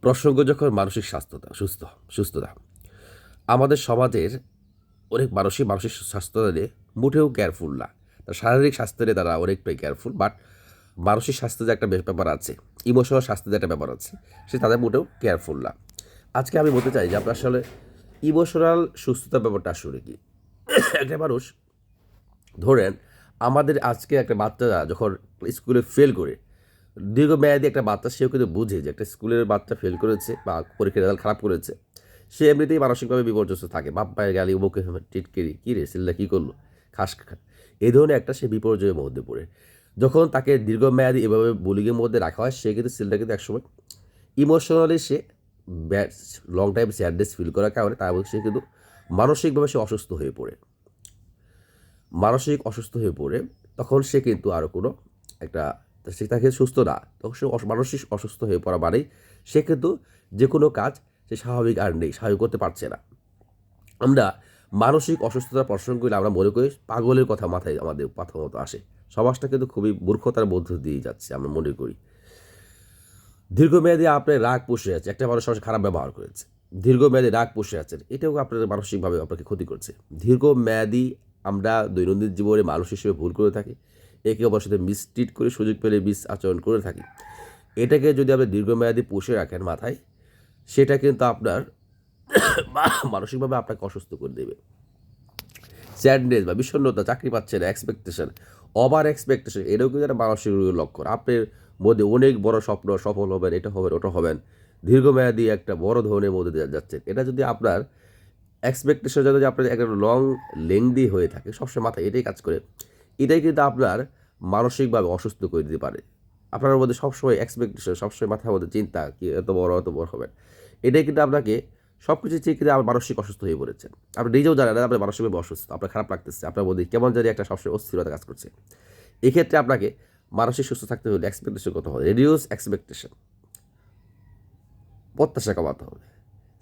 প্রসঙ্গ যখন মানসিক সুস্থতা আমাদের সমাজের অনেক মানসিক স্বাস্থ্য নিয়ে মোটেও কেয়ারফুল না। তার শারীরিক স্বাস্থ্য নিয়ে তারা অনেকটাই কেয়ারফুল, বাট মানসিক স্বাস্থ্য যে একটা ব্যাপার আছে, ইমোশনাল স্বাস্থ্য যে একটা ব্যাপার আছে, সে তাদের মোটেও কেয়ারফুল না। আজকে আমি বলতে চাই যে আপনার আসলে ইমোশনাল সুস্থতার ব্যাপারটা আসলে কি। একটা মানুষ, ধরেন আমাদের আজকে একটা বাচ্চা যখন স্কুলে ফেল করে, দীর্ঘমেয়াদী একটা বাচ্চা, সেও কিন্তু বুঝে যে একটা স্কুলের বাচ্চা ফেল করেছে বা পরীক্ষার রেজাল্ট খারাপ করেছে, সে এমনিতেই মানসিকভাবে বিপর্যস্ত থাকে। বাপ মায়ের গালি, ওকে টিটকেরি, কী রে সিল্লা কী করলো, খাস এই ধরনের একটা সে বিপর্যয়ের মধ্যে পড়ে। যখন তাকে দীর্ঘমেয়াদী এভাবে বুলিংয়ের মধ্যে রাখা হয়, সে কিন্তু সিলটা কিন্তু একসময় ইমোশনালি সে bad, long time sadness feel করার কারণে তার সে কিন্তু মানসিকভাবে সে অসুস্থ হয়ে পড়ে। তখন সে কিন্তু আরও কোনো একটা, সে তাকে সুস্থ না, তখন সে মানসিক অসুস্থ হয়ে পড়া মানেই সে কিন্তু যে কোনো কাজ সে স্বাভাবিক আর নেই, স্বাভাবিক করতে পারছে না। আমরা মানসিক অসুস্থতার প্রসঙ্গগুলো আমরা মনে করি পাগলের কথা মাথায় আমাদের প্রথমত আসে। সমাজটা কিন্তু খুবই মূর্খতার মধ্য দিয়ে যাচ্ছে আমরা মনে করি। দীর্ঘমেয়াদী আপনার রাগ পুষে আছে, একটা মানুষ সঙ্গে খারাপ ব্যবহার করেছে, দীর্ঘমেয়াদী রাগ পুষে আছেন, এটাও আপনার মানসিকভাবে আপনাকে ক্ষতি করছে। দীর্ঘমেয়াদী আমরা দৈনন্দিন জীবনে মানুষ হিসেবে ভুল করে থাকি, একে অপরের সাথে মিসট্রিট করে, সুযোগ পেলে মিস আচরণ করে থাকি। এটাকে যদি আপনি দীর্ঘমেয়াদী পুষে রাখেন মাথায়, সেটা কিন্তু আপনার মানসিকভাবে আপনাকে অসুস্থ করে দেবে। স্যাডনেস বা বিষণ্ণতা, চাকরি পাচ্ছে না, এক্সপেকটেশন, ওভার এক্সপেকটেশন, এটাও কিন্তু একটা মানসিক রোগের লক্ষণ। আপনার মধ্যে অনেক বড় স্বপ্ন, সফল হবেন, এটা হবেন, ওটা হবেন, দীর্ঘমেয়াদী একটা বড় ধরনের মধ্যে দিয়ে যাচ্ছেন। এটা যদি আপনার এক্সপেকটেশন যদি আপনার একটা লং লেংদি হয়ে থাকে, সবসময় মাথায় এটাই কাজ করে, এটাই কিন্তু আপনার মানসিকভাবে অসুস্থ করে দিতে পারে। আপনার মধ্যে সবসময় এক্সপেকটেশন, সবসময় মাথার মধ্যে চিন্তা, কি এত বড় হবেন, এটাই কিন্তু আপনাকে সব কিছু চেয়ে কিন্তু আবার মানসিক অসুস্থ হয়ে পড়েছেন। আপনি নিজেও জানেন না আপনি মানসিকভাবে অসুস্থ, আপনার খারাপ লাগতেছে, আপনার মধ্যে কেমন জানি একটা সবসময় অস্থিরতা কাজ করছে। এক্ষেত্রে আপনাকে মানসিক সুস্থ থাকতে হলে এক্সপেকটেশন কত হবে, রিডিউস এক্সপেকটেশন, প্রত্যাশা কমাতে হবে।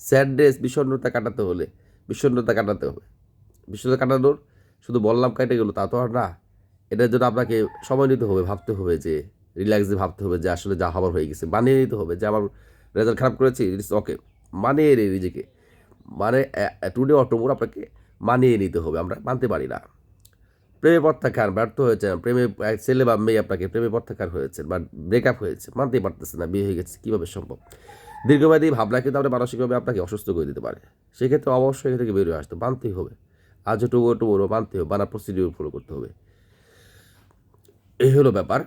স্যাডনেস, বিষণ্ণতা কাটাতে হবে। বিষণ্ণতা কাটানোর শুধু বললাম কেটে গেলো তা তো আর না। এটার জন্য আপনাকে সময় নিতে হবে, ভাবতে হবে, যে রিল্যাক্সে ভাবতে হবে যে আসলে যা হবার হয়ে গেছে। মানিয়ে নিতে হবে যে আমার রেজাল্ট খারাপ করেছি, ইটস ওকে, মানিয়ে নিয়ে নিজেকে, মানে টুডে অর টুমোরো আপনাকে মানিয়ে নিতে হবে। আমরা মানতে পারি না। প্রেমে প্রত্যাখ্যান, ব্যর্থ হয়েছেন, প্রেমে ছেলে বা মেয়ে আপনাকে প্রেমে প্রত্যাখ্যান হয়েছে বা ব্রেকআপ হয়েছে, মানতেই পারতেছে না, বিয়ে হয়ে গেছে, কীভাবে সম্ভব। দীর্ঘমেয়াদী ভাবনা কিন্তু আপনার মানসিকভাবে আপনাকে অসুস্থ করে দিতে পারে। সেক্ষেত্রে অবশ্যই এখান থেকে বেরিয়ে আসতে মানতেই হবে। আজ টুমোরো মানতে হবে, বানা প্রসিডিউর ফলো করতে হবে। এই হলো ব্যাপার।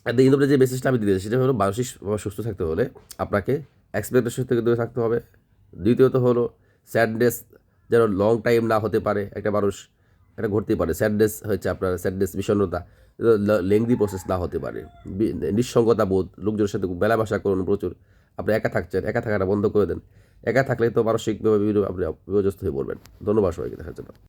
আর ইন্দোরে যে মেসেজটা আমি দিয়েছি সেটা হলো মানসিকভাবে সুস্থ থাকতে হলে আপনাকে এক্সপেকটেশন থেকে দূরে থাকতে হবে। দ্বিতীয়ত হলো স্যাডনেস যেন লং টাইম না হতে পারে। একটা মানুষ এটা ঘটতেই পারে, স্যাডনেস হচ্ছে আপনার বিষণ্ণতা লেংদি প্রসেস না হতে পারে। নিঃসঙ্গতা বোধ, লোকজনের সাথে মেলামেশা করুন প্রচুর। আপনি একা থাকছেন, একা থাকাটা বন্ধ করে দেন। একা থাকলে তো মানসিকভাবে আপনি বিপর্যস্ত হয়ে পড়বেন। ধন্যবাদ সবাইকে দেখার জন্য।